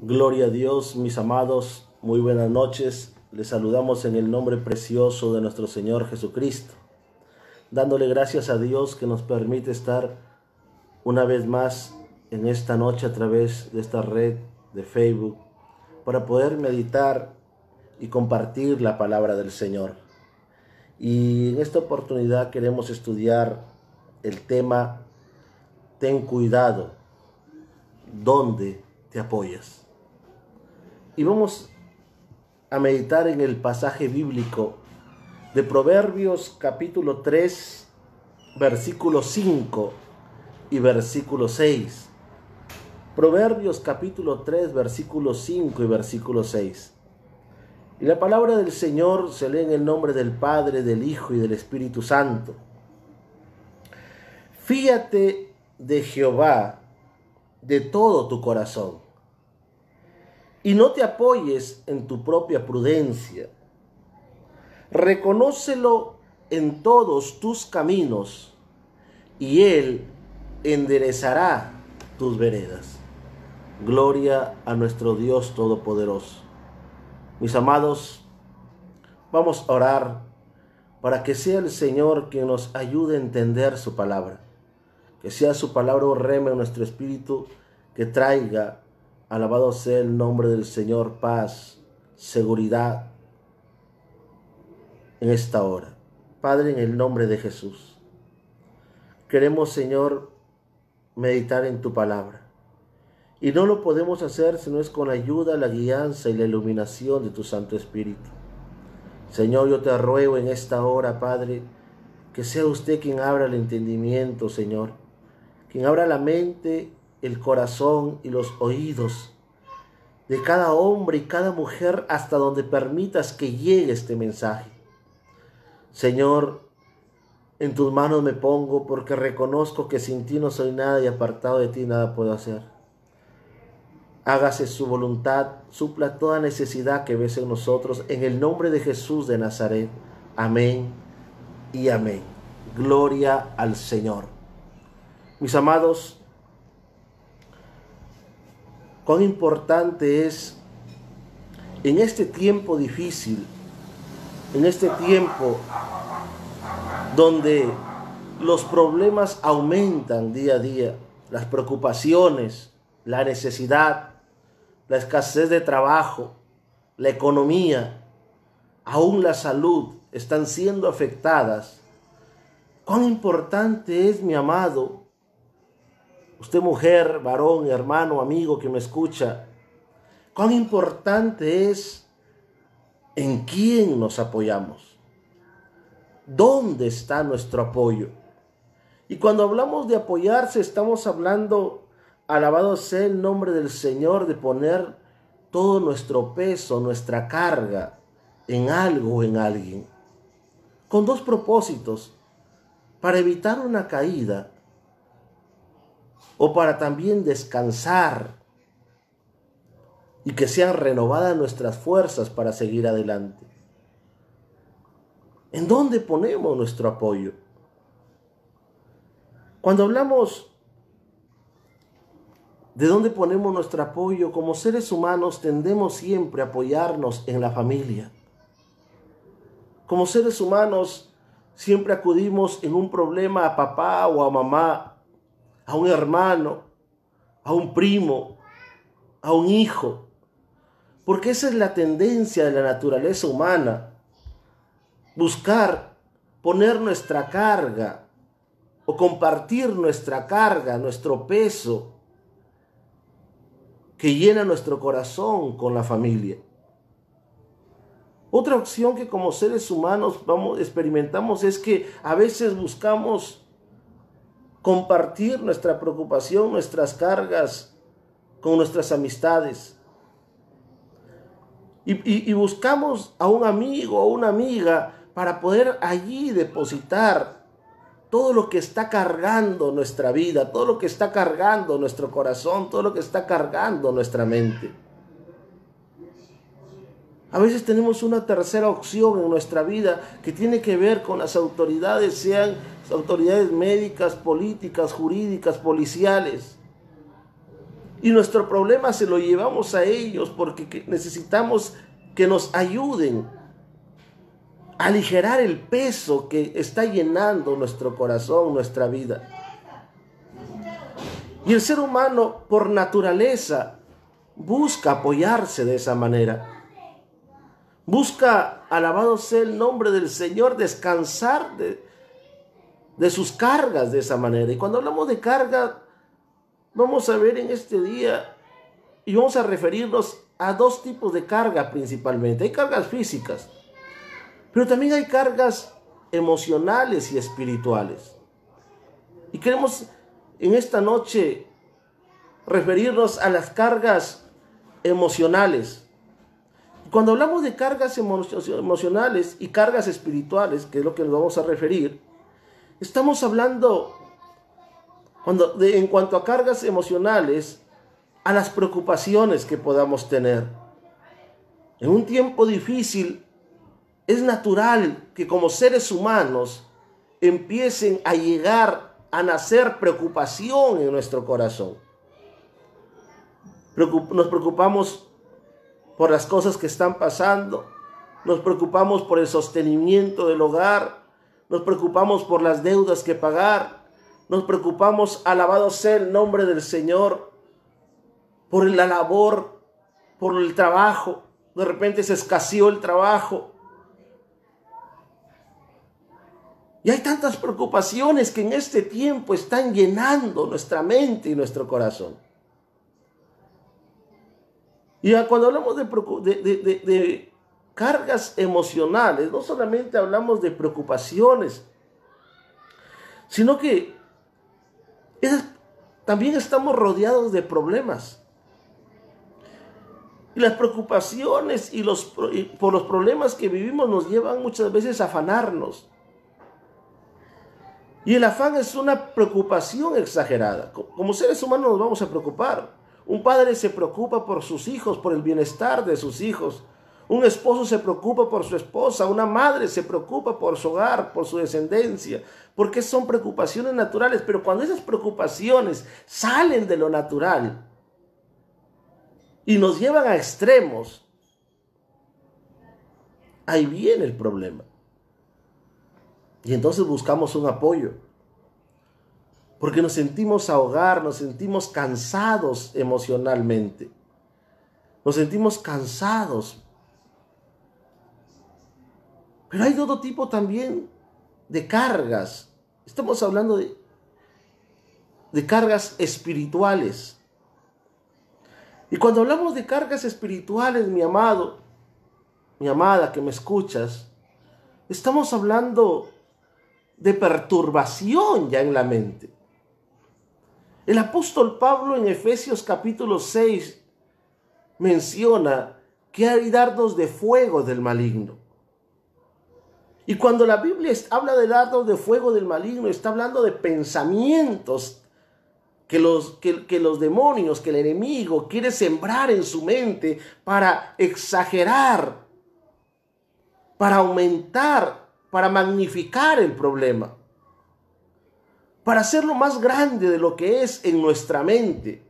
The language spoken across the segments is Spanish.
Gloria a Dios, mis amados, muy buenas noches. Les saludamos en el nombre precioso de nuestro Señor Jesucristo, dándole gracias a Dios que nos permite estar una vez más en esta noche a través de esta red de Facebook para poder meditar y compartir la palabra del Señor. Y en esta oportunidad queremos estudiar el tema: ten cuidado, ¿dónde te apoyas? Y vamos a meditar en el pasaje bíblico de Proverbios capítulo 3, versículo 5 y versículo 6. Proverbios capítulo 3, versículo 5 y versículo 6. Y la palabra del Señor se lee en el nombre del Padre, del Hijo y del Espíritu Santo. Fíate de Jehová de todo tu corazón, y no te apoyes en tu propia prudencia. Reconócelo en todos tus caminos, y Él enderezará tus veredas. Gloria a nuestro Dios Todopoderoso. Mis amados, vamos a orar para que sea el Señor quien nos ayude a entender su palabra. Que sea su palabra un rema en nuestro espíritu, que traiga, alabado sea el nombre del Señor, paz, seguridad en esta hora. Padre, en el nombre de Jesús, queremos, Señor, meditar en tu palabra. Y no lo podemos hacer si no es con la ayuda, la guianza y la iluminación de tu Santo Espíritu. Señor, yo te ruego en esta hora, Padre, que sea usted quien abra el entendimiento, Señor, quien abra la mente, el corazón y los oídos de cada hombre y cada mujer hasta donde permitas que llegue este mensaje. Señor, en tus manos me pongo, porque reconozco que sin ti no soy nada y apartado de ti nada puedo hacer. Hágase su voluntad, supla toda necesidad que ves en nosotros, en el nombre de Jesús de Nazaret. Amén y amén. Gloria al Señor. Mis amados, cuán importante es en este tiempo difícil, en este tiempo donde los problemas aumentan día a día, las preocupaciones, la necesidad, la escasez de trabajo, la economía, aún la salud están siendo afectadas. Cuán importante es, mi amado, usted mujer, varón, hermano, amigo que me escucha, cuán importante es en quién nos apoyamos. ¿Dónde está nuestro apoyo? Y cuando hablamos de apoyarse, estamos hablando, alabado sea el nombre del Señor, de poner todo nuestro peso, nuestra carga en algo o en alguien, con dos propósitos: para evitar una caída o para también descansar y que sean renovadas nuestras fuerzas para seguir adelante. ¿En dónde ponemos nuestro apoyo? Cuando hablamos de dónde ponemos nuestro apoyo, como seres humanos tendemos siempre a apoyarnos en la familia. Como seres humanos siempre acudimos en un problema a papá o a mamá, a un hermano, a un primo, a un hijo, porque esa es la tendencia de la naturaleza humana: buscar poner nuestra carga o compartir nuestra carga, nuestro peso que llena nuestro corazón con la familia. Otra opción que como seres humanos experimentamos es que a veces buscamos compartir nuestra preocupación, nuestras cargas con nuestras amistades. Y buscamos a un amigo o una amiga para poder allí depositar todo lo que está cargando nuestra vida, todo lo que está cargando nuestro corazón, todo lo que está cargando nuestra mente. A veces tenemos una tercera opción en nuestra vida que tiene que ver con las autoridades, sean autoridades médicas, políticas, jurídicas, policiales. Y nuestro problema se lo llevamos a ellos porque necesitamos que nos ayuden a aligerar el peso que está llenando nuestro corazón, nuestra vida. Y el ser humano, por naturaleza, busca apoyarse de esa manera. Busca, alabado sea el nombre del Señor, descansar de sus cargas de esa manera. Y cuando hablamos de carga, vamos a ver en este día y vamos a referirnos a dos tipos de carga principalmente. Hay cargas físicas, pero también hay cargas emocionales y espirituales. Y queremos en esta noche referirnos a las cargas emocionales. Cuando hablamos de cargas emocionales y cargas espirituales, que es lo que nos vamos a referir, estamos hablando en cuanto a cargas emocionales, a las preocupaciones que podamos tener. En un tiempo difícil, es natural que como seres humanos empiecen a llegar a nacer preocupación en nuestro corazón. Nos preocupamos por las cosas que están pasando, nos preocupamos por el sostenimiento del hogar, nos preocupamos por las deudas que pagar, nos preocupamos, alabado sea el nombre del Señor, por la labor, por el trabajo. De repente se escaseó el trabajo. Y hay tantas preocupaciones que en este tiempo están llenando nuestra mente y nuestro corazón. Y cuando hablamos de cargas emocionales, no solamente hablamos de preocupaciones, sino que también estamos rodeados de problemas. Y las preocupaciones por los problemas que vivimos nos llevan muchas veces a afanarnos. Y el afán es una preocupación exagerada. Como seres humanos nos vamos a preocupar. Un padre se preocupa por sus hijos, por el bienestar de sus hijos. Un esposo se preocupa por su esposa. Una madre se preocupa por su hogar, por su descendencia. Porque son preocupaciones naturales. Pero cuando esas preocupaciones salen de lo natural y nos llevan a extremos, ahí viene el problema. Y entonces buscamos un apoyo. Porque nos sentimos ahogar, nos sentimos cansados emocionalmente. Nos sentimos cansados. Pero hay todo tipo también de cargas. Estamos hablando de cargas espirituales. Y cuando hablamos de cargas espirituales, mi amado, mi amada que me escuchas, estamos hablando de perturbación ya en la mente. El apóstol Pablo en Efesios capítulo 6 menciona que hay dardos de fuego del maligno. Y cuando la Biblia habla de dardos de fuego del maligno, está hablando de pensamientos que los demonios, que el enemigo quiere sembrar en su mente para exagerar, para aumentar, para magnificar el problema, para hacerlo más grande de lo que es en nuestra mente,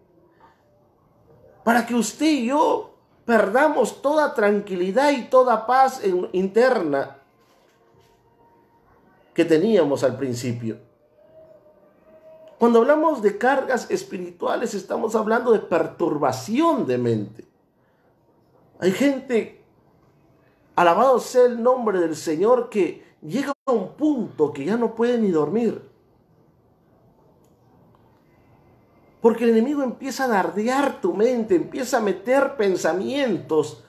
para que usted y yo perdamos toda tranquilidad y toda paz interna que teníamos al principio. Cuando hablamos de cargas espirituales, estamos hablando de perturbación de mente. Hay gente, alabado sea el nombre del Señor, que llega a un punto que ya no puede ni dormir. Porque el enemigo empieza a dardear tu mente, empieza a meter pensamientos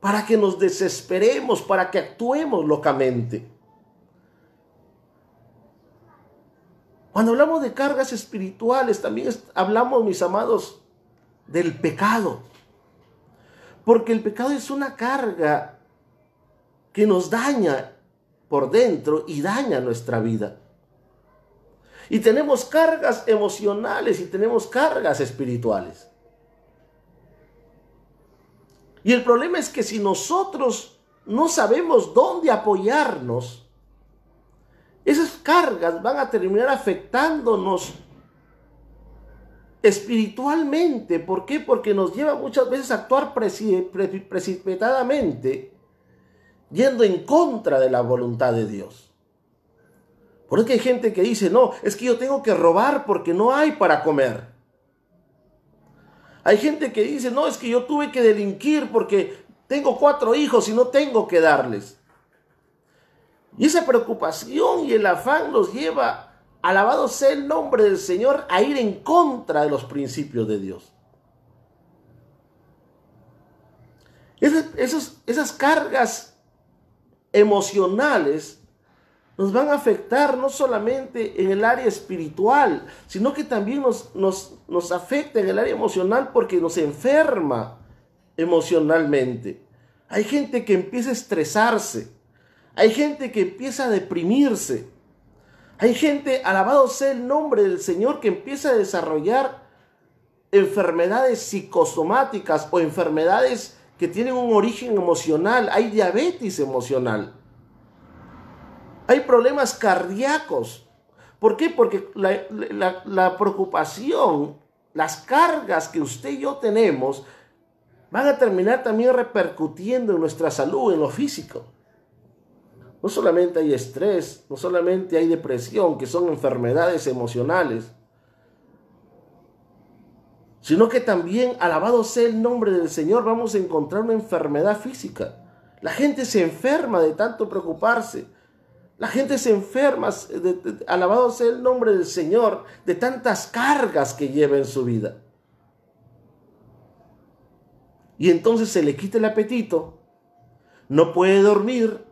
para que nos desesperemos, para que actuemos locamente. Cuando hablamos de cargas espirituales, también hablamos, mis amados, del pecado. Porque el pecado es una carga que nos daña por dentro y daña nuestra vida. Y tenemos cargas emocionales y tenemos cargas espirituales. Y el problema es que si nosotros no sabemos dónde apoyarnos, esas cargas van a terminar afectándonos espiritualmente. ¿Por qué? Porque nos lleva muchas veces a actuar precipitadamente, yendo en contra de la voluntad de Dios. Por eso que hay gente que dice, no, es que yo tengo que robar porque no hay para comer. Hay gente que dice, no, es que yo tuve que delinquir porque tengo 4 hijos y no tengo que darles. Y esa preocupación y el afán los lleva, alabado sea el nombre del Señor, a ir en contra de los principios de Dios. Esas cargas emocionales nos van a afectar no solamente en el área espiritual, sino que también nos afecta en el área emocional porque nos enferma emocionalmente. Hay gente que empieza a estresarse, hay gente que empieza a deprimirse, hay gente, alabado sea el nombre del Señor, que empieza a desarrollar enfermedades psicosomáticas o enfermedades que tienen un origen emocional. Hay diabetes emocional. Hay problemas cardíacos. ¿Por qué? Porque la preocupación, las cargas que usted y yo tenemos, van a terminar también repercutiendo en nuestra salud, en lo físico. No solamente hay estrés, no solamente hay depresión, que son enfermedades emocionales, sino que también, alabado sea el nombre del Señor, vamos a encontrar una enfermedad física. La gente se enferma de tanto preocuparse. La gente se enferma, alabado sea el nombre del Señor, de tantas cargas que lleva en su vida. Y entonces se le quita el apetito, no puede dormir.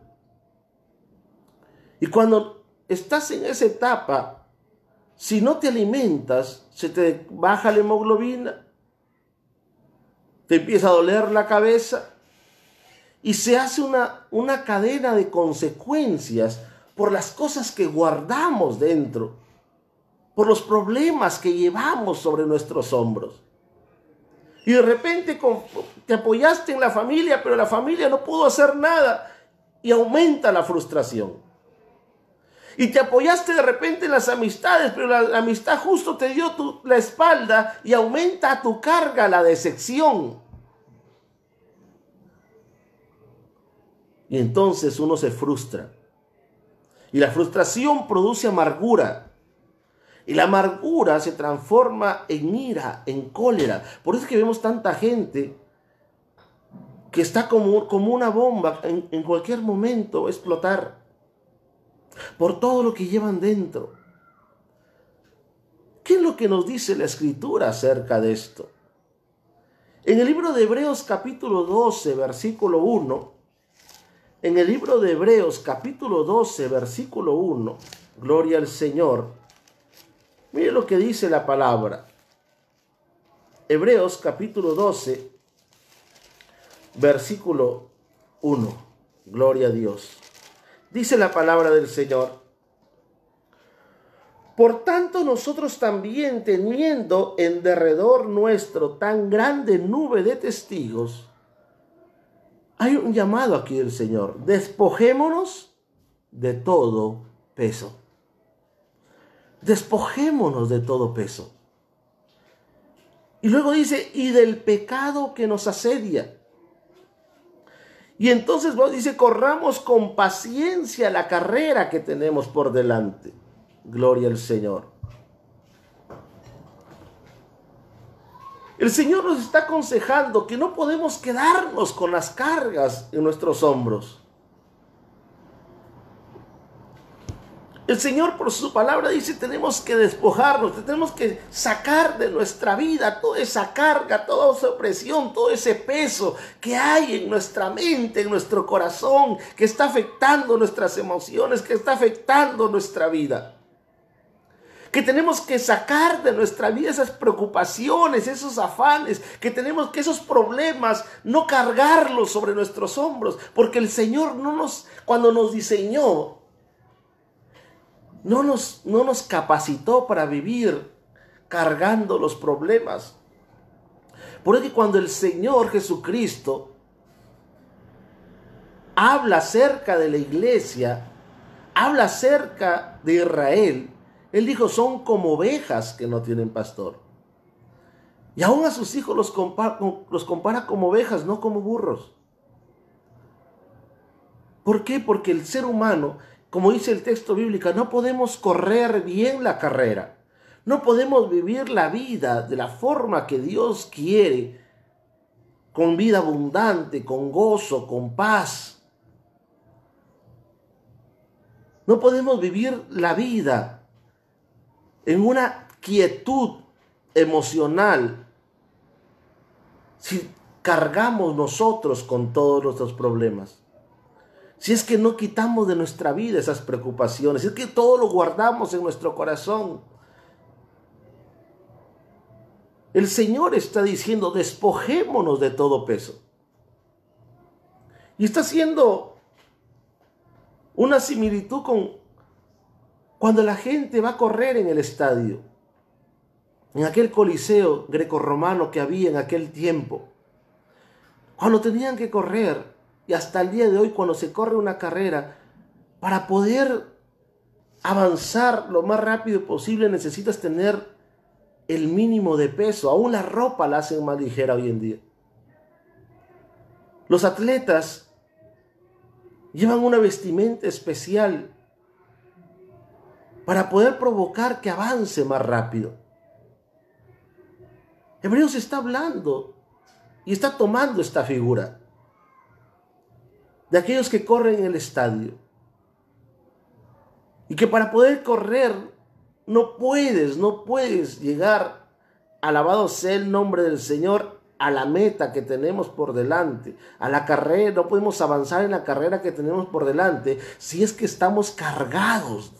Y cuando estás en esa etapa, si no te alimentas, se te baja la hemoglobina, te empieza a doler la cabeza y se hace una cadena de consecuencias por las cosas que guardamos dentro, por los problemas que llevamos sobre nuestros hombros. Y de repente te apoyaste en la familia, pero la familia no pudo hacer nada y aumenta la frustración. Y te apoyaste de repente en las amistades, pero la amistad justo te dio la espalda y aumenta tu carga, la decepción. Y entonces uno se frustra. Y la frustración produce amargura. Y la amargura se transforma en ira, en cólera. Por eso es que vemos tanta gente que está como una bomba, en cualquier momento va a explotar. Por todo lo que llevan dentro. ¿Qué es lo que nos dice la Escritura acerca de esto? En el libro de Hebreos capítulo 12, versículo 1, en el libro de Hebreos capítulo 12, versículo 1, gloria al Señor, mire lo que dice la palabra. Hebreos capítulo 12, versículo 1, gloria a Dios. Dice la palabra del Señor: por tanto nosotros también, teniendo en derredor nuestro tan grande nube de testigos, hay un llamado aquí del Señor: despojémonos de todo peso. Despojémonos de todo peso. Y luego dice, y del pecado que nos asedia. Y entonces dice, corramos con paciencia la carrera que tenemos por delante. Gloria al Señor. El Señor nos está aconsejando que no podemos quedarnos con las cargas en nuestros hombros. El Señor por su palabra dice, tenemos que despojarnos, tenemos que sacar de nuestra vida toda esa carga, toda esa opresión, todo ese peso que hay en nuestra mente, en nuestro corazón, que está afectando nuestras emociones, que está afectando nuestra vida. Que tenemos que sacar de nuestra vida esas preocupaciones, esos afanes, que tenemos que esos problemas no cargarlos sobre nuestros hombros, porque el Señor cuando nos diseñó, no nos capacitó para vivir cargando los problemas. Por eso que cuando el Señor Jesucristo habla acerca de la iglesia, habla acerca de Israel, Él dijo, son como ovejas que no tienen pastor. Y aún a sus hijos los compara como ovejas, no como burros. ¿Por qué? Porque el ser humano, como dice el texto bíblico, no podemos correr bien la carrera. No podemos vivir la vida de la forma que Dios quiere, con vida abundante, con gozo, con paz. No podemos vivir la vida en una quietud emocional si cargamos nosotros con todos nuestros problemas. Si es que no quitamos de nuestra vida esas preocupaciones, si es que todo lo guardamos en nuestro corazón. El Señor está diciendo, despojémonos de todo peso. Y está haciendo una similitud con cuando la gente va a correr en el estadio, en aquel coliseo grecorromano que había en aquel tiempo. Cuando tenían que correr, y hasta el día de hoy cuando se corre una carrera, para poder avanzar lo más rápido posible necesitas tener el mínimo de peso. Aún la ropa la hacen más ligera hoy en día. Los atletas llevan una vestimenta especial para poder provocar que avance más rápido. Hebreos está hablando y está tomando esta figura de aquellos que corren en el estadio. Y que para poder correr no puedes llegar, alabado sea el nombre del Señor, a la meta que tenemos por delante, a la carrera. No podemos avanzar en la carrera que tenemos por delante si es que estamos cargados.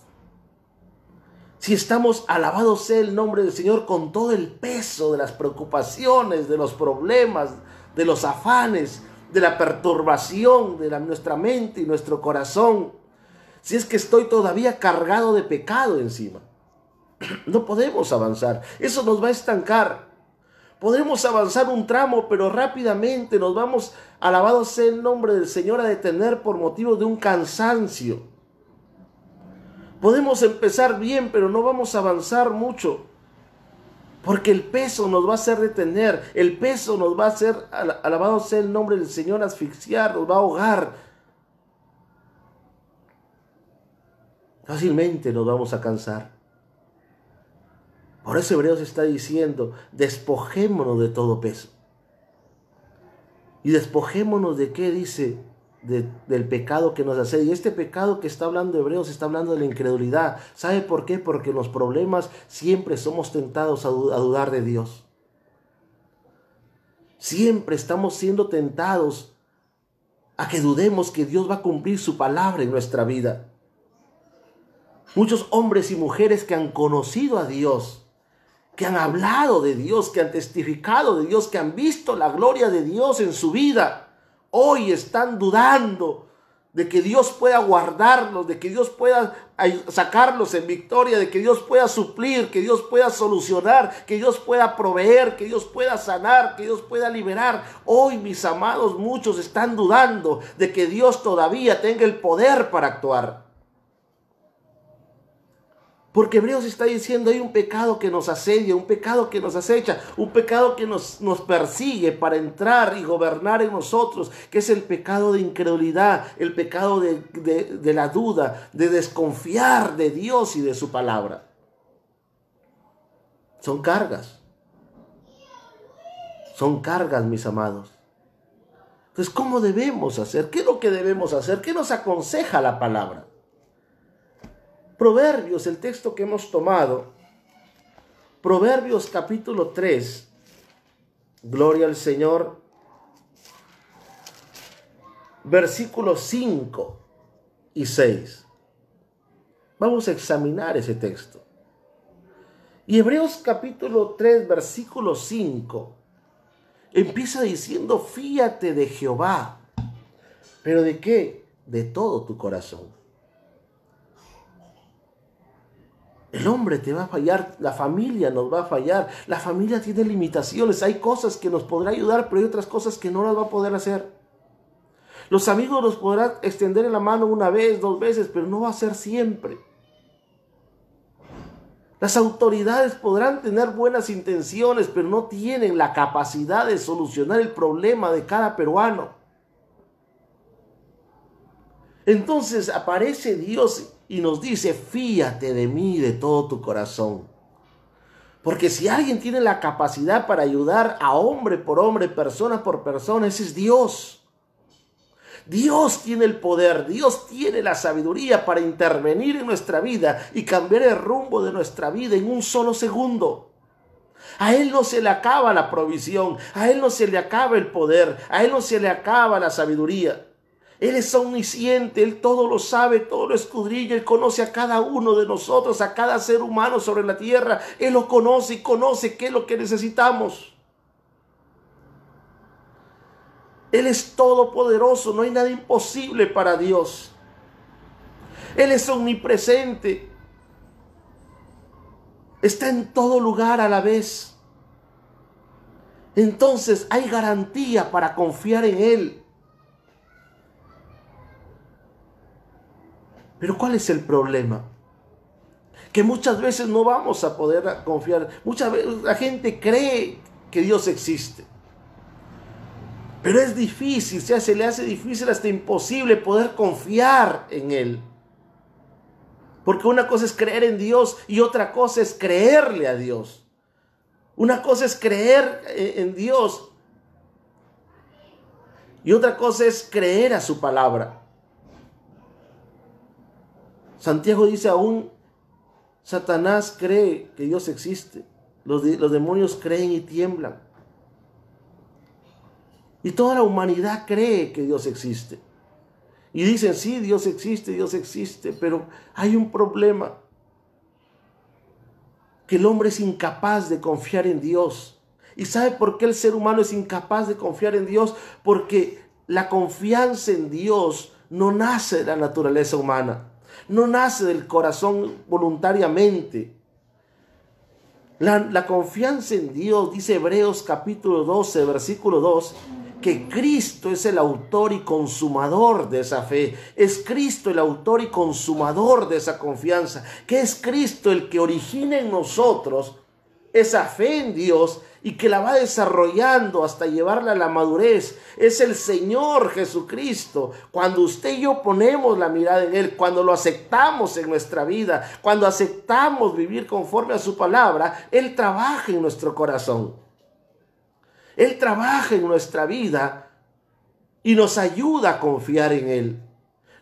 Si estamos, alabado sea el nombre del Señor, con todo el peso de las preocupaciones, de los problemas, de los afanes, de la perturbación de nuestra mente y nuestro corazón. Si es que estoy todavía cargado de pecado encima, no podemos avanzar. Eso nos va a estancar. Podemos avanzar un tramo, pero rápidamente nos vamos, alabado sea el nombre del Señor, a detener por motivo de un cansancio. Podemos empezar bien, pero no vamos a avanzar mucho, porque el peso nos va a hacer detener, el peso nos va a hacer, alabado sea el nombre del Señor, asfixiar, nos va a ahogar. Fácilmente nos vamos a cansar. Por eso Hebreos está diciendo, despojémonos de todo peso. Y despojémonos de qué dice, del pecado que nos hace. Y este pecado que está hablando Hebreos está hablando de la incredulidad. ¿Sabe por qué? Porque en los problemas siempre somos tentados a dudar de Dios. Siempre estamos siendo tentados a que dudemos que Dios va a cumplir su palabra en nuestra vida. Muchos hombres y mujeres que han conocido a Dios, que han hablado de Dios, que han testificado de Dios, que han visto la gloria de Dios en su vida, hoy están dudando de que Dios pueda guardarlos, de que Dios pueda sacarlos en victoria, de que Dios pueda suplir, que Dios pueda solucionar, que Dios pueda proveer, que Dios pueda sanar, que Dios pueda liberar. Hoy, mis amados, muchos están dudando de que Dios todavía tenga el poder para actuar. Porque Hebreos está diciendo, hay un pecado que nos asedia, un pecado que nos acecha, un pecado que nos persigue para entrar y gobernar en nosotros, que es el pecado de incredulidad, el pecado de la duda, de desconfiar de Dios y de su palabra. Son cargas, mis amados. Entonces, ¿cómo debemos hacer? ¿Qué es lo que debemos hacer? ¿Qué nos aconseja la palabra? Proverbios, el texto que hemos tomado, Proverbios capítulo 3, gloria al Señor, versículos 5 y 6. Vamos a examinar ese texto. Y Hebreos capítulo 3, versículo 5, empieza diciendo, fíate de Jehová. ¿Pero de qué? De todo tu corazón. El hombre te va a fallar, la familia nos va a fallar, la familia tiene limitaciones, hay cosas que nos podrá ayudar, pero hay otras cosas que no las va a poder hacer. Los amigos nos podrán extender la mano una vez, dos veces, pero no va a ser siempre. Las autoridades podrán tener buenas intenciones, pero no tienen la capacidad de solucionar el problema de cada peruano. Entonces aparece Dios y nos dice, fíate de mí de todo tu corazón. Porque si alguien tiene la capacidad para ayudar a hombre por hombre, persona por persona, ese es Dios. Dios tiene el poder, Dios tiene la sabiduría para intervenir en nuestra vida y cambiar el rumbo de nuestra vida en un solo segundo. A Él no se le acaba la provisión, a Él no se le acaba el poder, a Él no se le acaba la sabiduría. Él es omnisciente, Él todo lo sabe, todo lo escudriña, Él conoce a cada uno de nosotros, a cada ser humano sobre la tierra. Él lo conoce y conoce qué es lo que necesitamos. Él es todopoderoso, no hay nada imposible para Dios. Él es omnipresente, está en todo lugar a la vez. Entonces hay garantía para confiar en Él. Pero ¿cuál es el problema? Que muchas veces no vamos a poder confiar. Muchas veces la gente cree que Dios existe. Pero es difícil, se le hace difícil hasta imposible poder confiar en Él. Porque una cosa es creer en Dios y otra cosa es creerle a Dios. Una cosa es creer en Dios y otra cosa es creer a su palabra. Santiago dice, aún Satanás cree que Dios existe. Los demonios creen y tiemblan. Y toda la humanidad cree que Dios existe. Y dicen, sí, Dios existe, pero hay un problema. Que el hombre es incapaz de confiar en Dios. ¿Y sabe por qué el ser humano es incapaz de confiar en Dios? Porque la confianza en Dios no nace de la naturaleza humana. No nace del corazón voluntariamente. La confianza en Dios, dice Hebreos capítulo 12, versículo 2, que Cristo es el autor y consumador de esa fe. Es Cristo el autor y consumador de esa confianza. Que es Cristo el que origina en nosotros esa fe en Dios y que la va desarrollando hasta llevarla a la madurez. Es el Señor Jesucristo. Cuando usted y yo ponemos la mirada en Él, cuando lo aceptamos en nuestra vida, cuando aceptamos vivir conforme a su palabra, Él trabaja en nuestro corazón. Él trabaja en nuestra vida y nos ayuda a confiar en Él.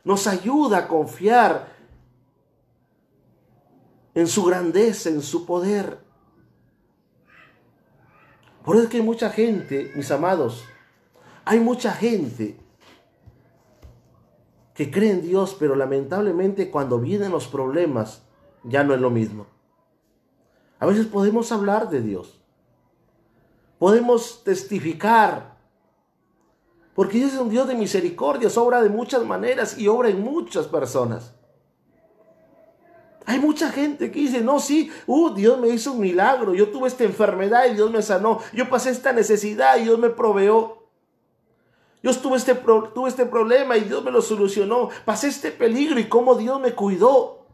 Nos ayuda a confiar en su grandeza, en su poder. Por eso es que hay mucha gente, mis amados, hay mucha gente que cree en Dios, pero lamentablemente cuando vienen los problemas ya no es lo mismo. A veces podemos hablar de Dios, podemos testificar, porque Dios es un Dios de misericordia, obra de muchas maneras y obra en muchas personas. Hay mucha gente que dice, no, sí, Dios me hizo un milagro, yo tuve esta enfermedad y Dios me sanó, yo pasé esta necesidad y Dios me proveó, yo tuve este problema y Dios me lo solucionó, pasé este peligro y cómo Dios me cuidó,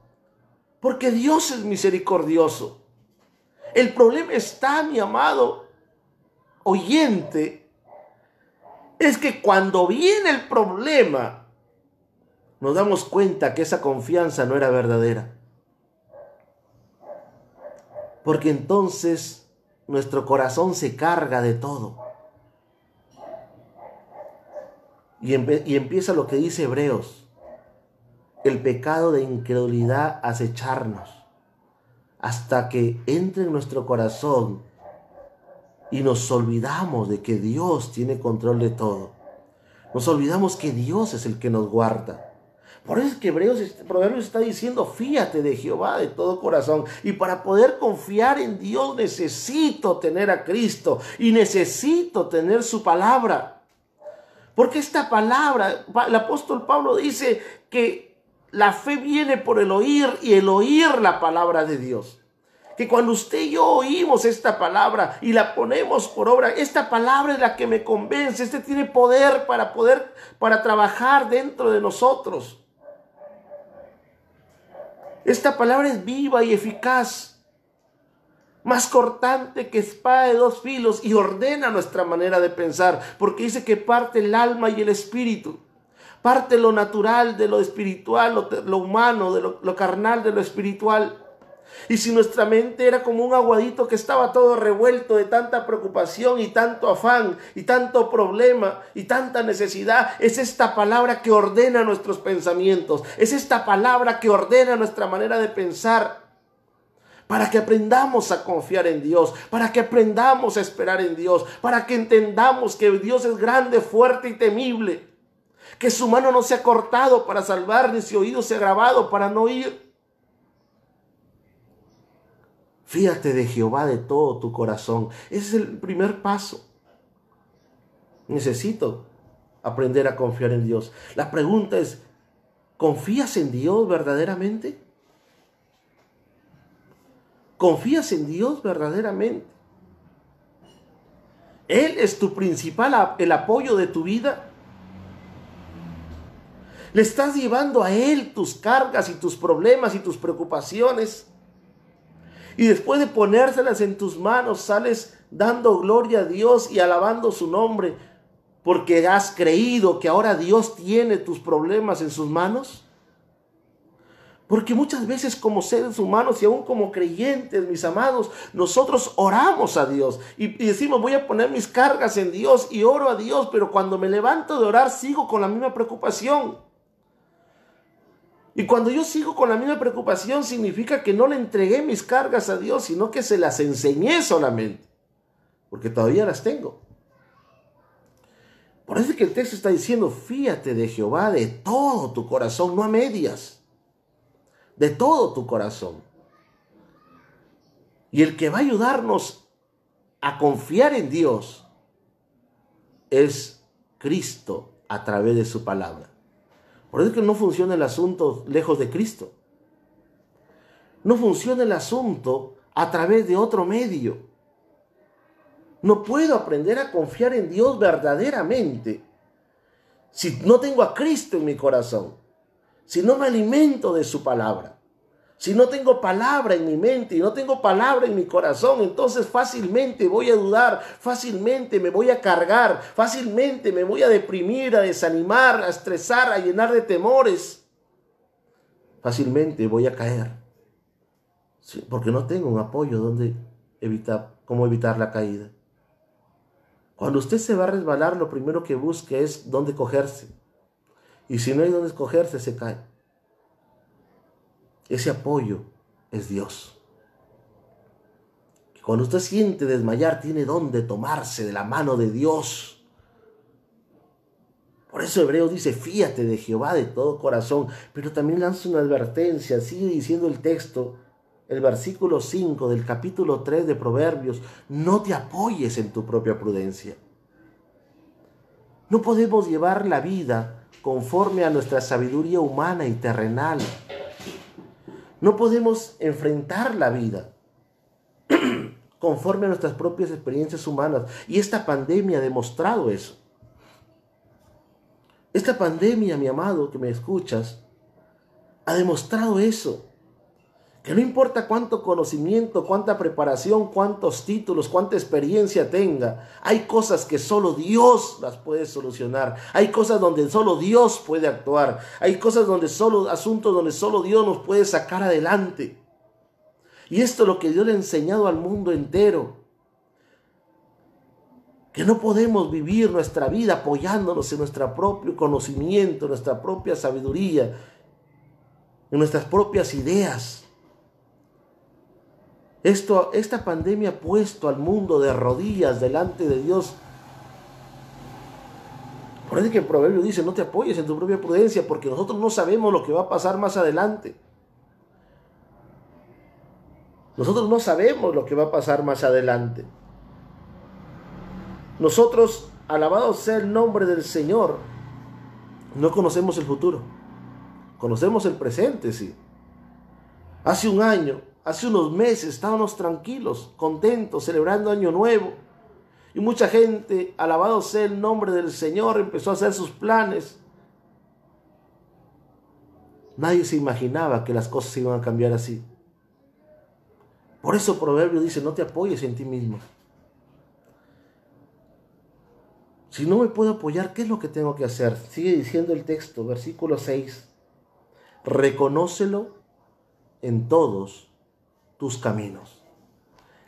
porque Dios es misericordioso. El problema está, mi amado oyente, es que cuando viene el problema, nos damos cuenta que esa confianza no era verdadera. Porque entonces nuestro corazón se carga de todo. Y empieza lo que dice Hebreos. El pecado de incredulidad acecharnos hasta que entre en nuestro corazón y nos olvidamos de que Dios tiene control de todo. Nos olvidamos que Dios es el que nos guarda. Por eso es que Proverbios está diciendo, fíate de Jehová de todo corazón. Y para poder confiar en Dios necesito tener a Cristo y necesito tener su palabra. Porque esta palabra, el apóstol Pablo dice que la fe viene por el oír y el oír la palabra de Dios. Que cuando usted y yo oímos esta palabra y la ponemos por obra, esta palabra es la que me convence. Este tiene poder para trabajar dentro de nosotros. Esta palabra es viva y eficaz. más cortante que espada de dos filos, y ordena nuestra manera de pensar, porque dice que parte el alma y el espíritu, parte lo natural de lo espiritual, lo humano, de lo carnal de lo espiritual. Y si nuestra mente era como un aguadito que estaba todo revuelto de tanta preocupación y tanto afán y tanto problema y tanta necesidad, es esta palabra que ordena nuestros pensamientos, es esta palabra que ordena nuestra manera de pensar, para que aprendamos a confiar en Dios, para que aprendamos a esperar en Dios, para que entendamos que Dios es grande, fuerte y temible, que su mano no se ha cortado para salvar, ni su oído se ha agravado para no oír. Fíjate de Jehová de todo tu corazón. Ese es el primer paso. Necesito aprender a confiar en Dios. La pregunta es, ¿confías en Dios verdaderamente? ¿Confías en Dios verdaderamente? ¿Él es tu principal, el apoyo de tu vida? ¿Le estás llevando a Él tus cargas y tus problemas y tus preocupaciones? Y después de ponérselas en tus manos, sales dando gloria a Dios y alabando su nombre, porque has creído que ahora Dios tiene tus problemas en sus manos. Porque muchas veces como seres humanos y aún como creyentes, mis amados, nosotros oramos a Dios y decimos, voy a poner mis cargas en Dios y oro a Dios, pero cuando me levanto de orar sigo con la misma preocupación. Y cuando yo sigo con la misma preocupación significa que no le entregué mis cargas a Dios, sino que se las enseñé solamente, porque todavía las tengo. Por eso es que el texto está diciendo, fíate de Jehová de todo tu corazón, no a medias, de todo tu corazón. Y el que va a ayudarnos a confiar en Dios es Cristo a través de su palabra. Por eso es que no funciona el asunto lejos de Cristo. No funciona el asunto a través de otro medio. No puedo aprender a confiar en Dios verdaderamente si no tengo a Cristo en mi corazón, si no me alimento de su palabra. Si no tengo palabra en mi mente y no tengo palabra en mi corazón, entonces fácilmente voy a dudar, fácilmente me voy a cargar, fácilmente me voy a deprimir, a desanimar, a estresar, a llenar de temores. Fácilmente voy a caer, sí, porque no tengo un apoyo cómo evitar la caída. Cuando usted se va a resbalar, lo primero que busque es dónde cogerse. Y si no hay dónde cogerse, se cae. Ese apoyo es Dios. Cuando usted siente desmayar, tiene dónde tomarse de la mano de Dios. Por eso Hebreos dice, fíate de Jehová de todo corazón. Pero también lanza una advertencia, sigue diciendo el texto, el versículo 5 del capítulo 3 de Proverbios, no te apoyes en tu propia prudencia. No podemos llevar la vida conforme a nuestra sabiduría humana y terrenal. No podemos enfrentar la vida conforme a nuestras propias experiencias humanas. Y esta pandemia ha demostrado eso. Esta pandemia, mi amado, que me escuchas, ha demostrado eso. Que no importa cuánto conocimiento, cuánta preparación, cuántos títulos, cuánta experiencia tenga, hay cosas que solo Dios las puede solucionar. Hay cosas donde solo Dios puede actuar. Hay cosas asuntos donde solo Dios nos puede sacar adelante. Y esto es lo que Dios le ha enseñado al mundo entero. Que no podemos vivir nuestra vida apoyándonos en nuestro propio conocimiento, en nuestra propia sabiduría, en nuestras propias ideas. Esta pandemia ha puesto al mundo de rodillas delante de Dios. Por eso que el proverbio dice, no te apoyes en tu propia prudencia, porque nosotros no sabemos lo que va a pasar más adelante. Nosotros no sabemos lo que va a pasar más adelante. Nosotros, alabado sea el nombre del Señor, no conocemos el futuro. Conocemos el presente, sí. Hace un año, hace unos meses estábamos tranquilos, contentos, celebrando Año Nuevo. Y mucha gente, alabado sea el nombre del Señor, empezó a hacer sus planes. Nadie se imaginaba que las cosas iban a cambiar así. Por eso Proverbio dice, no te apoyes en ti mismo. Si no me puedo apoyar, ¿qué es lo que tengo que hacer? Sigue diciendo el texto, versículo 6. Reconócelo en todos tus caminos.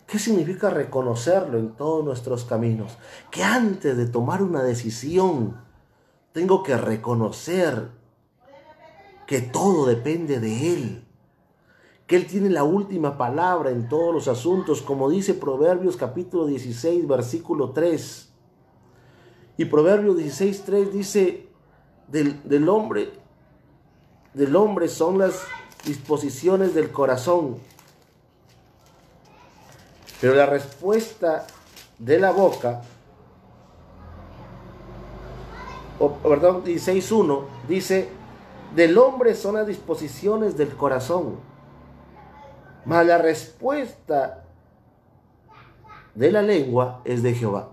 ¿Qué significa reconocerlo en todos nuestros caminos? Que antes de tomar una decisión, tengo que reconocer que todo depende de Él. Que Él tiene la última palabra en todos los asuntos, como dice Proverbios capítulo 16, versículo 3. Y Proverbios 16, 3 dice, del hombre son las disposiciones del corazón, pero la respuesta de la boca, 16.1 dice, del hombre son las disposiciones del corazón, mas la respuesta de la lengua es de Jehová.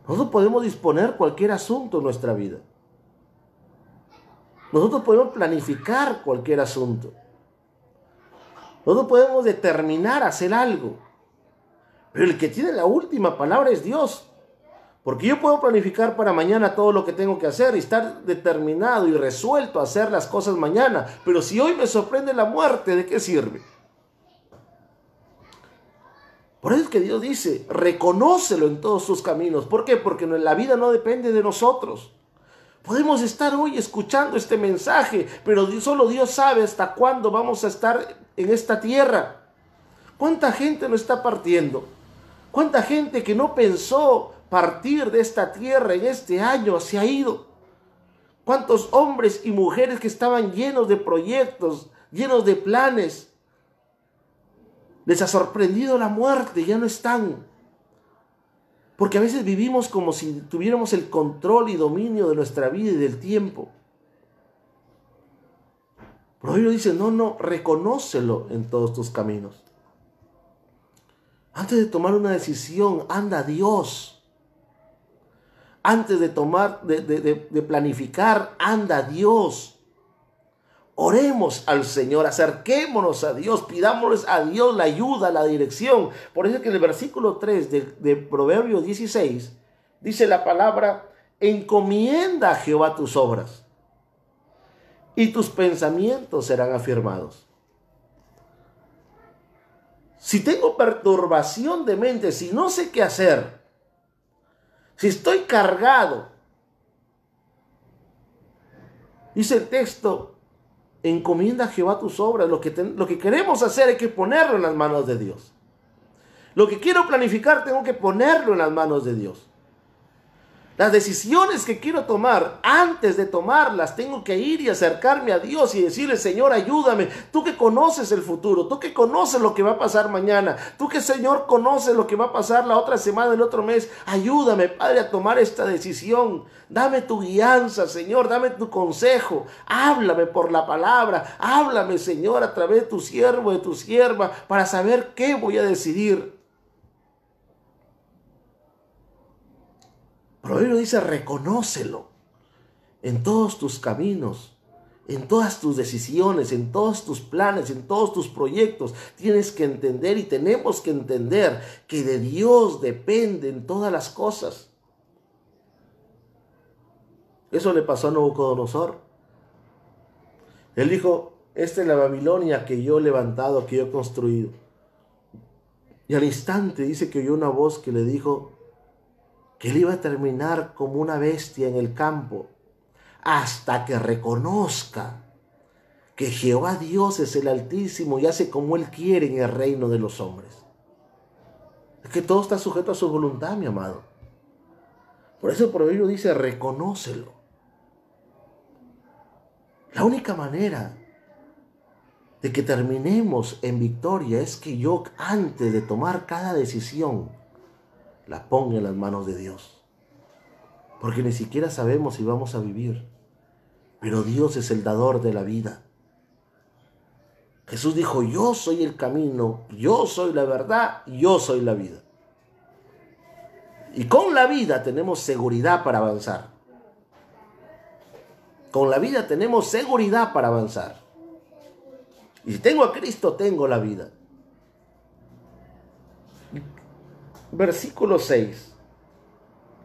Nosotros podemos disponer cualquier asunto en nuestra vida. Nosotros podemos planificar cualquier asunto. Nosotros podemos determinar hacer algo. Pero el que tiene la última palabra es Dios. Porque yo puedo planificar para mañana todo lo que tengo que hacer y estar determinado y resuelto a hacer las cosas mañana. Pero si hoy me sorprende la muerte, ¿de qué sirve? Por eso es que Dios dice, reconócelo en todos tus caminos. ¿Por qué? Porque la vida no depende de nosotros. Podemos estar hoy escuchando este mensaje, pero solo Dios sabe hasta cuándo vamos a estar en esta tierra. ¿Cuánta gente no está partiendo? ¿Cuánta gente que no pensó partir de esta tierra en este año se ha ido? ¿Cuántos hombres y mujeres que estaban llenos de proyectos, llenos de planes? Les ha sorprendido la muerte, ya no están. Porque a veces vivimos como si tuviéramos el control y dominio de nuestra vida y del tiempo. Pero Dios dice, no, reconócelo en todos tus caminos. Antes de tomar una decisión, anda a Dios. Antes de planificar, anda a Dios. Oremos al Señor, acerquémonos a Dios, pidámosles a Dios la ayuda, la dirección. Por eso es que en el versículo 3 de Proverbios 16 dice la palabra, encomienda a Jehová tus obras y tus pensamientos serán afirmados. Si tengo perturbación de mente, si no sé qué hacer, si estoy cargado, dice el texto, encomienda a Jehová tus obras. Lo que queremos hacer hay que ponerlo en las manos de Dios. Lo que quiero planificar tengo que ponerlo en las manos de Dios. Las decisiones que quiero tomar, antes de tomarlas, tengo que ir y acercarme a Dios y decirle, Señor, ayúdame. Tú que conoces el futuro, tú que conoces lo que va a pasar mañana, tú que, Señor, conoces lo que va a pasar la otra semana, el otro mes, ayúdame, Padre, a tomar esta decisión. Dame tu guianza, Señor, dame tu consejo. Háblame por la palabra, háblame, Señor, a través de tu siervo, de tu sierva, para saber qué voy a decidir. Proverbio dice, reconócelo en todos tus caminos, en todas tus decisiones, en todos tus planes, en todos tus proyectos. Tienes que entender y tenemos que entender que de Dios dependen todas las cosas. Eso le pasó a Nabucodonosor. Él dijo, esta es la Babilonia que yo he levantado, que yo he construido. Y al instante dice que oyó una voz que le dijo, que él iba a terminar como una bestia en el campo hasta que reconozca que Jehová Dios es el Altísimo y hace como Él quiere en el reino de los hombres. Es que todo está sujeto a su voluntad, mi amado. Por eso el proverbio dice, reconócelo. La única manera de que terminemos en victoria es que yo, antes de tomar cada decisión, la ponga en las manos de Dios. Porque ni siquiera sabemos si vamos a vivir. Pero Dios es el dador de la vida. Jesús dijo, yo soy el camino, yo soy la verdad, yo soy la vida. Y con la vida tenemos seguridad para avanzar. Con la vida tenemos seguridad para avanzar. Y si tengo a Cristo, tengo la vida. Versículo 6.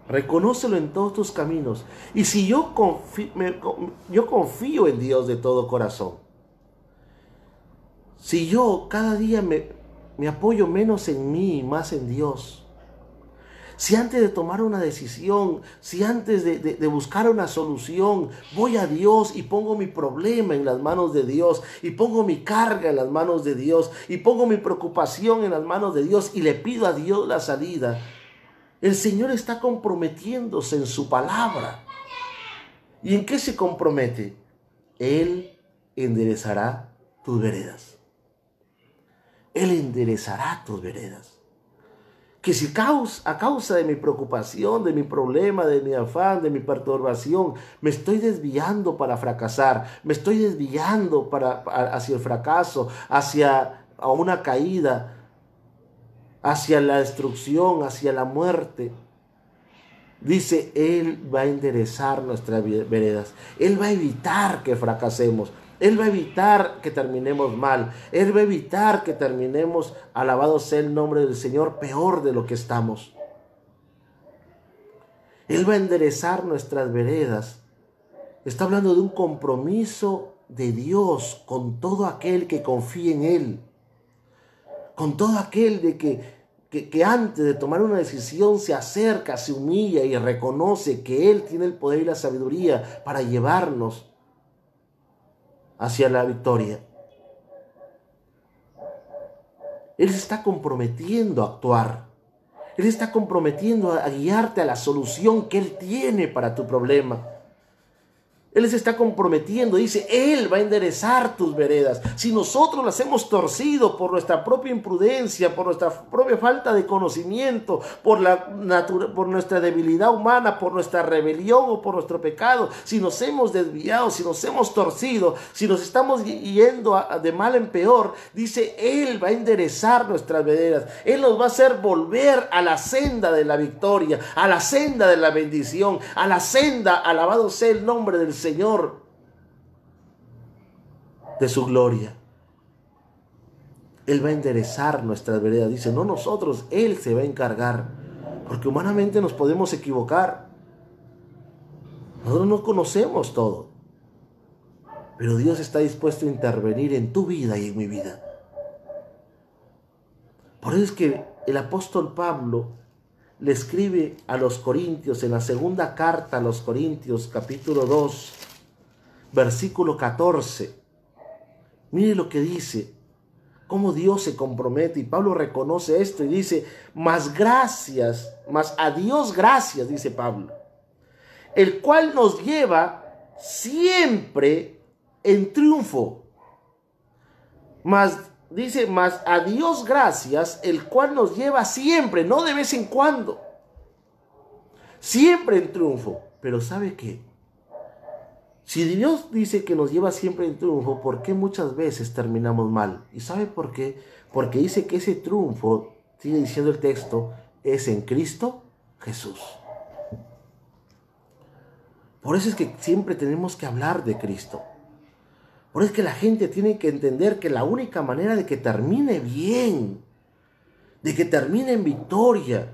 Reconócelo en todos tus caminos. Y si yo confío en Dios de todo corazón, si yo cada día me apoyo menos en mí y más en Dios, si antes de tomar una decisión, si antes de buscar una solución, voy a Dios y pongo mi problema en las manos de Dios, y pongo mi carga en las manos de Dios, y pongo mi preocupación en las manos de Dios, y le pido a Dios la salida, el Señor está comprometiéndose en su palabra. ¿Y en qué se compromete? Él enderezará tus veredas. Él enderezará tus veredas. Que si a causa de mi preocupación, de mi problema, de mi afán, de mi perturbación, me estoy desviando para fracasar, me estoy desviando hacia el fracaso, hacia una caída, hacia la destrucción, hacia la muerte, dice, Él va a enderezar nuestras veredas. Él va a evitar que fracasemos. Él va a evitar que terminemos mal. Él va a evitar que terminemos, alabado sea el nombre del Señor, peor de lo que estamos. Él va a enderezar nuestras veredas. Está hablando de un compromiso de Dios con todo aquel que confíe en Él. Con todo aquel de que antes de tomar una decisión se acerca, se humilla y reconoce que Él tiene el poder y la sabiduría para llevarnos hacia la victoria. Él se está comprometiendo a actuar. Él está comprometiendo a guiarte a la solución que Él tiene para tu problema. Él se está comprometiendo, dice, Él va a enderezar tus veredas. Si nosotros las hemos torcido por nuestra propia imprudencia, por nuestra propia falta de conocimiento, por nuestra debilidad humana, por nuestra rebelión o por nuestro pecado, si nos hemos desviado, si nos hemos torcido, si nos estamos yendo de mal en peor, dice, Él va a enderezar nuestras veredas. Él nos va a hacer volver a la senda de la victoria, a la senda de la bendición, a la senda, alabado sea el nombre del Señor, de su gloria. Él va a enderezar nuestras veredas. Dice, no nosotros, Él se va a encargar. Porque humanamente nos podemos equivocar. Nosotros no conocemos todo. Pero Dios está dispuesto a intervenir en tu vida y en mi vida. Por eso es que el apóstol Pablo le escribe a los Corintios, en la segunda carta a los Corintios, capítulo 2, versículo 14. Mire lo que dice, cómo Dios se compromete, y Pablo reconoce esto y dice, mas a Dios gracias, dice Pablo, el cual nos lleva siempre en triunfo. Dice, mas a Dios gracias, el cual nos lleva siempre, no de vez en cuando, siempre en triunfo. Pero ¿sabe qué? Si Dios dice que nos lleva siempre en triunfo, ¿por qué muchas veces terminamos mal? ¿Y sabe por qué? Porque dice que ese triunfo, sigue diciendo el texto, es en Cristo Jesús. Por eso es que siempre tenemos que hablar de Cristo. Por eso es que la gente tiene que entender que la única manera de que termine bien, de que termine en victoria,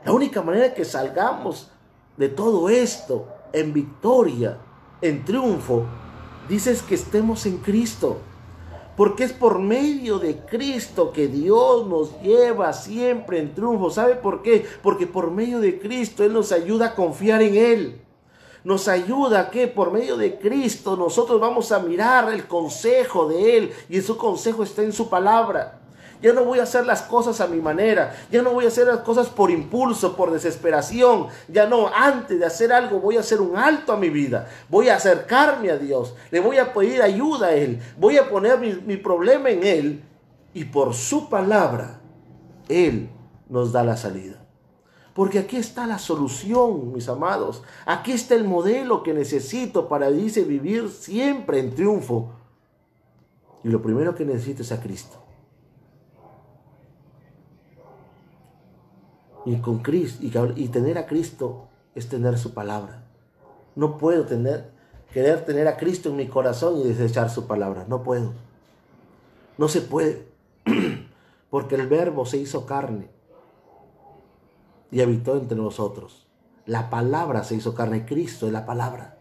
la única manera de que salgamos de todo esto en victoria, en triunfo, dices que estemos en Cristo. Porque es por medio de Cristo que Dios nos lleva siempre en triunfo. ¿Sabe por qué? Porque por medio de Cristo Él nos ayuda a confiar en Él. Nos ayuda que por medio de Cristo nosotros vamos a mirar el consejo de Él, y su consejo está en su palabra. Ya no voy a hacer las cosas a mi manera, ya no voy a hacer las cosas por impulso, por desesperación, ya no, antes de hacer algo voy a hacer un alto a mi vida, voy a acercarme a Dios, le voy a pedir ayuda a Él, voy a poner mi problema en Él, y por su palabra Él nos da la salida. Porque aquí está la solución, mis amados. Aquí está el modelo que necesito para, dice, vivir siempre en triunfo. Y lo primero que necesito es a Cristo. Y con Cristo, y tener a Cristo es tener su palabra. No puedo querer tener a Cristo en mi corazón y desechar su palabra. No puedo. No se puede, porque el Verbo se hizo carne y habitó entre nosotros. La palabra se hizo carne, Cristo es la palabra.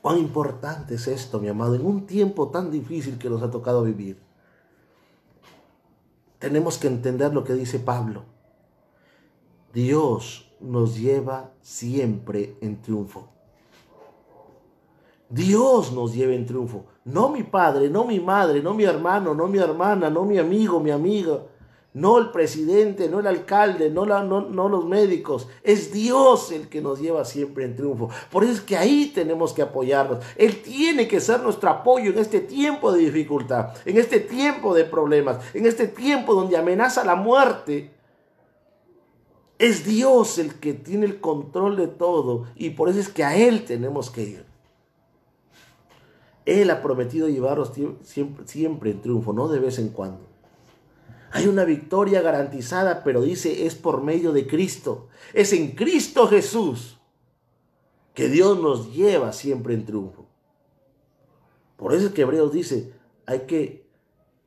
Cuán importante es esto, mi amado, en un tiempo tan difícil que nos ha tocado vivir. Tenemos que entender lo que dice Pablo. Dios nos lleva siempre en triunfo. Dios nos lleva en triunfo. No mi padre, no mi madre, no mi hermano, no mi hermana, no mi amigo, mi amiga. No el presidente, no el alcalde, no los médicos. Es Dios el que nos lleva siempre en triunfo. Por eso es que ahí tenemos que apoyarnos. Él tiene que ser nuestro apoyo en este tiempo de dificultad, en este tiempo de problemas, en este tiempo donde amenaza la muerte. Es Dios el que tiene el control de todo y por eso es que a Él tenemos que ir. Él ha prometido llevarnos siempre en triunfo, no de vez en cuando. Hay una victoria garantizada, pero dice, es por medio de Cristo. Es en Cristo Jesús que Dios nos lleva siempre en triunfo. Por eso es que Hebreos dice, hay que,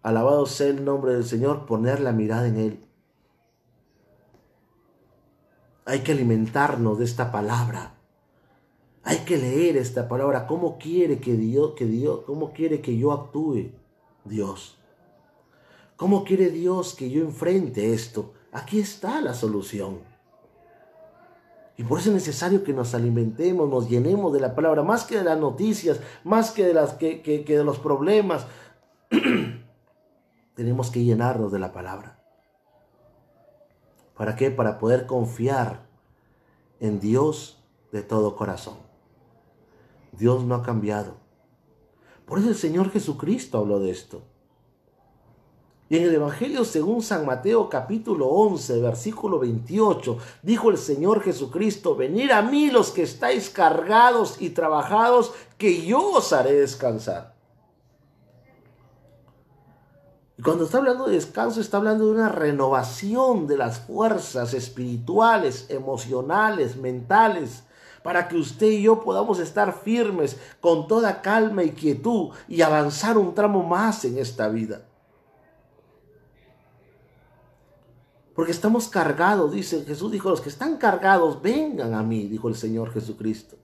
alabado sea el nombre del Señor, poner la mirada en Él. Hay que alimentarnos de esta palabra. Hay que leer esta palabra. ¿Cómo quiere cómo quiere que yo actúe Dios? ¿Cómo quiere Dios que yo enfrente esto? Aquí está la solución. Y por eso es necesario que nos alimentemos, nos llenemos de la palabra, más que de las noticias, más que de los problemas. Tenemos que llenarnos de la palabra. ¿Para qué? Para poder confiar en Dios de todo corazón. Dios no ha cambiado. Por eso el Señor Jesucristo habló de esto. Y en el Evangelio según San Mateo capítulo 11, versículo 28, dijo el Señor Jesucristo, venid a mí los que estáis cargados y trabajados, que yo os haré descansar. Y cuando está hablando de descanso, está hablando de una renovación de las fuerzas espirituales, emocionales, mentales, para que usted y yo podamos estar firmes con toda calma y quietud y avanzar un tramo más en esta vida. Porque estamos cargados, dice Jesús, dijo, los que están cargados, vengan a mí, dijo el Señor Jesucristo.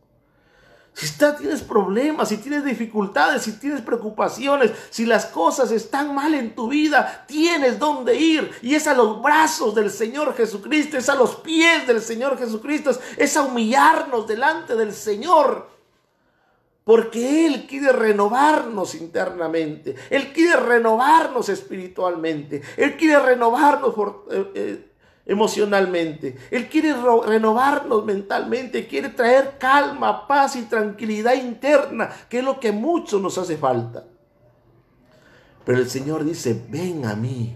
Si tienes problemas, si tienes dificultades, si tienes preocupaciones, si las cosas están mal en tu vida, tienes dónde ir. Y es a los brazos del Señor Jesucristo, es a los pies del Señor Jesucristo, es a humillarnos delante del Señor. Porque Él quiere renovarnos internamente, Él quiere renovarnos espiritualmente, Él quiere renovarnos emocionalmente, Él quiere renovarnos mentalmente, quiere traer calma, paz y tranquilidad interna, que es lo que a muchos nos hace falta. Pero el Señor dice, ven a mí,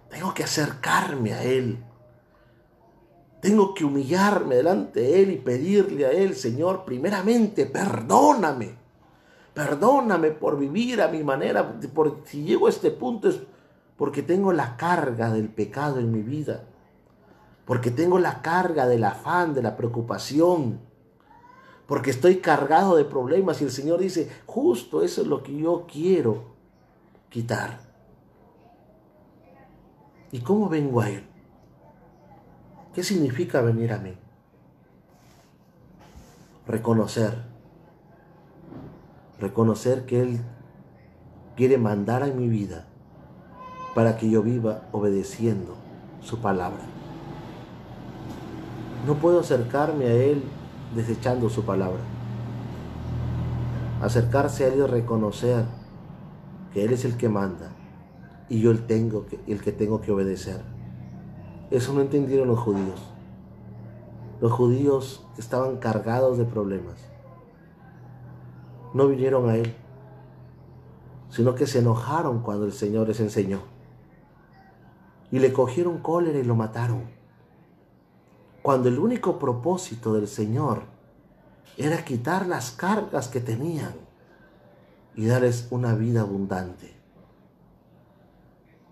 tengo que acercarme a Él. Tengo que humillarme delante de Él y pedirle a Él, Señor, primeramente, perdóname. Perdóname por vivir a mi manera. Si llego a este punto es porque tengo la carga del pecado en mi vida. Porque tengo la carga del afán, de la preocupación. Porque estoy cargado de problemas y el Señor dice, justo eso es lo que yo quiero quitar. ¿Y cómo vengo a Él? ¿Qué significa venir a mí? Reconocer que Él quiere mandar a mi vida para que yo viva obedeciendo su palabra. No puedo acercarme a Él desechando su palabra. Acercarse a Él y reconocer que Él es el que manda y yo el que tengo que obedecer. Eso no entendieron los judíos. Los judíos estaban cargados de problemas. No vinieron a Él, sino que se enojaron cuando el Señor les enseñó. Y le cogieron cólera y lo mataron. Cuando el único propósito del Señor era quitar las cargas que tenían y darles una vida abundante.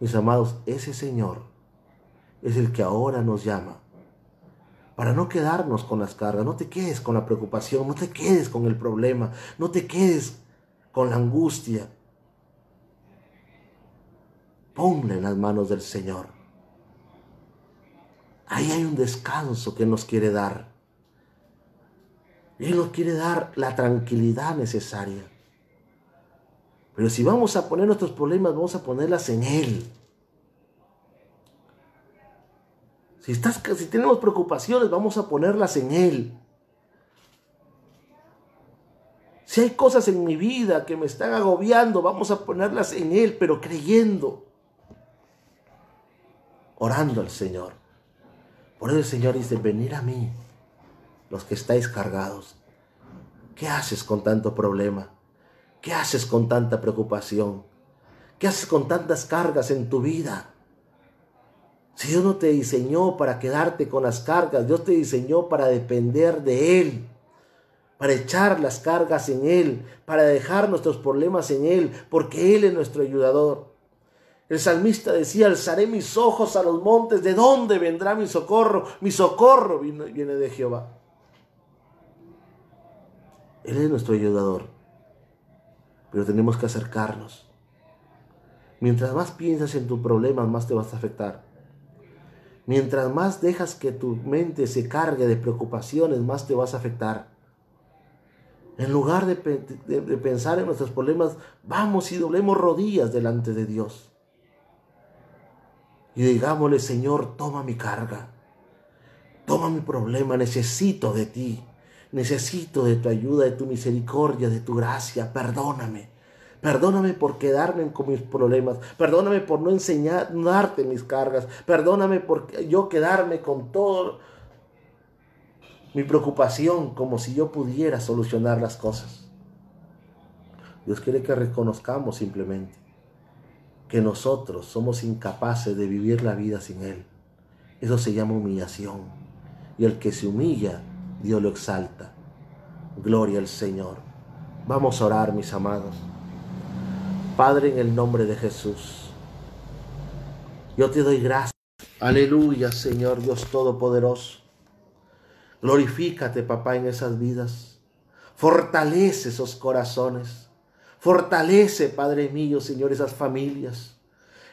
Mis amados, ese Señor es el que ahora nos llama para no quedarnos con las cargas. No te quedes con la preocupación, no te quedes con el problema, no te quedes con la angustia. Ponla en las manos del Señor. Ahí hay un descanso que nos quiere dar. Él nos quiere dar la tranquilidad necesaria. Pero si vamos a poner nuestros problemas, vamos a ponerlas en Él. Si tenemos preocupaciones, vamos a ponerlas en Él. Si hay cosas en mi vida que me están agobiando, vamos a ponerlas en Él, pero creyendo, orando al Señor. Por eso el Señor dice, venid a mí, los que estáis cargados. ¿Qué haces con tanto problema? ¿Qué haces con tanta preocupación? ¿Qué haces con tantas cargas en tu vida? Si Dios no te diseñó para quedarte con las cargas, Dios te diseñó para depender de Él, para echar las cargas en Él, para dejar nuestros problemas en Él, porque Él es nuestro ayudador. El salmista decía, alzaré mis ojos a los montes, ¿de dónde vendrá mi socorro? Mi socorro viene de Jehová. Él es nuestro ayudador, pero tenemos que acercarnos. Mientras más piensas en tus problemas, más te vas a afectar. Mientras más dejas que tu mente se cargue de preocupaciones, más te vas a afectar. En lugar de pensar en nuestros problemas, vamos y doblemos rodillas delante de Dios. Y digámosle, Señor, toma mi carga, toma mi problema, necesito de ti, necesito de tu ayuda, de tu misericordia, de tu gracia, perdóname. Perdóname por quedarme con mis problemas, perdóname por no enseñarte mis cargas, perdóname por yo quedarme con todo mi preocupación como si yo pudiera solucionar las cosas. Dios quiere que reconozcamos simplemente que nosotros somos incapaces de vivir la vida sin Él. Eso se llama humillación. Y el que se humilla, Dios lo exalta. Gloria al Señor. Vamos a orar, mis amados. Padre, en el nombre de Jesús, yo te doy gracias. Aleluya, Señor Dios Todopoderoso. Glorifícate, papá, en esas vidas. Fortalece esos corazones. Fortalece, Padre mío, Señor, esas familias.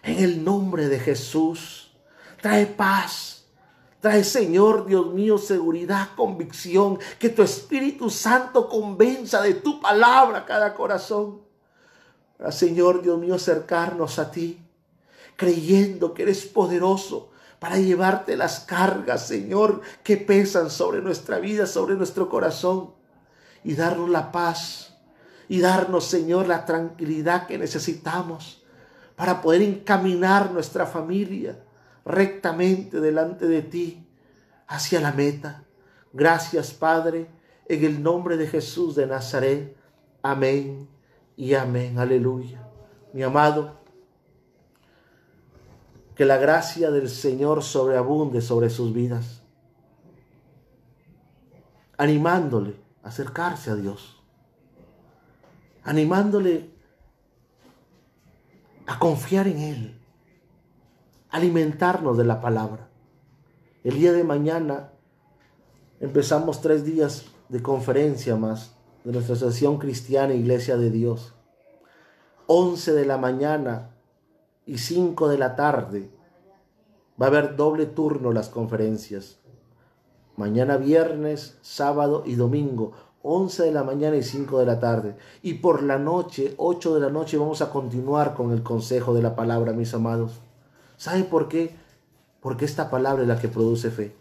En el nombre de Jesús, trae paz. Trae, Señor, Dios mío, seguridad, convicción. Que tu Espíritu Santo convenza de tu palabra cada corazón. Para, Señor, Dios mío, acercarnos a ti, creyendo que eres poderoso para llevarte las cargas, Señor, que pesan sobre nuestra vida, sobre nuestro corazón, y darnos la paz, y darnos, Señor, la tranquilidad que necesitamos para poder encaminar nuestra familia rectamente delante de ti, hacia la meta. Gracias, Padre, en el nombre de Jesús de Nazaret. Amén y amén. Aleluya. Mi amado, que la gracia del Señor sobreabunde sobre sus vidas, animándole a acercarse a Dios, animándole a confiar en Él, alimentarnos de la palabra. El día de mañana empezamos 3 días de conferencia más de nuestra Asociación Cristiana Iglesia de Dios. 11 de la mañana y 5 de la tarde va a haber doble turno las conferencias. Mañana viernes, sábado y domingo, 11 de la mañana y 5 de la tarde. Y por la noche, 8 de la noche, vamos a continuar con el consejo de la palabra, mis amados. ¿Saben por qué? Porque esta palabra es la que produce fe.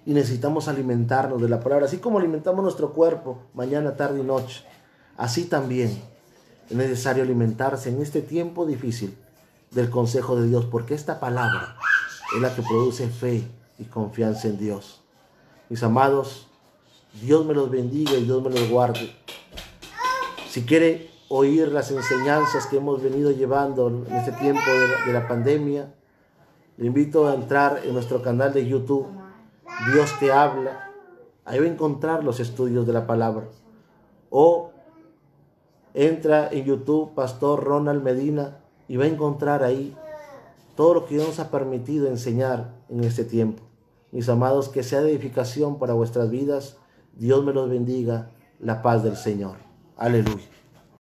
Y necesitamos alimentarnos de la palabra. Así como alimentamos nuestro cuerpo mañana, tarde y noche, así también es necesario alimentarse en este tiempo difícil del consejo de Dios, porque esta palabra es la que produce fe y confianza en Dios. Mis amados, Dios me los bendiga y Dios me los guarde. Si quiere oír las enseñanzas que hemos venido llevando en este tiempo de la pandemia, le invito a entrar en nuestro canal de YouTube, Dios te habla. Ahí va a encontrar los estudios de la palabra. O entra en YouTube, Pastor Ronald Medina, y va a encontrar ahí todo lo que Dios nos ha permitido enseñar en este tiempo. Mis amados, que sea de edificación para vuestras vidas. Dios me los bendiga. La paz del Señor. Aleluya.